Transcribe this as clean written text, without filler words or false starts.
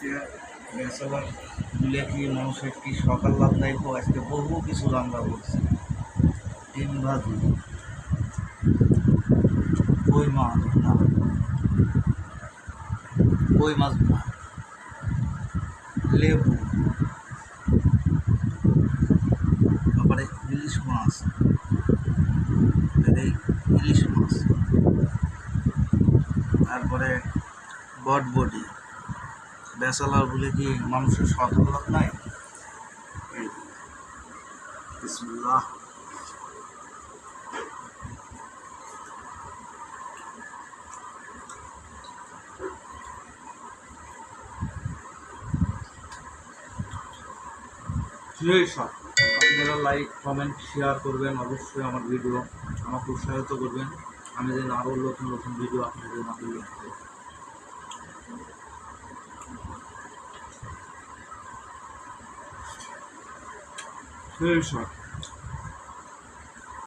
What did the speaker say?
আজকে ব্যাচেলার মিলে কি মানুষের কি সকাল লাভদায়ক আজকে বহু কিছু রান্না করছে। ডিম ভাজি, কই মাছ ভুনা, কই মাছ ভুনা, লেবু, তারপরে ইলিশ মাছ, এই ইলিশ মাছ, তারপরে বটবটি। ব্যাচেলার বলে কি মানুষের সকাল লাভ নাই? এই বিসমিল্লাহ। সেই সব আপনারা লাইক কমেন্ট শেয়ার করবেন, অবশ্যই আমার ভিডিও আমাকে উৎসাহিত করবেন, আমি যেন আরও নতুন নতুন ভিডিও আপনাদের মাঝে নিয়ে আসতে পারি। সেই সব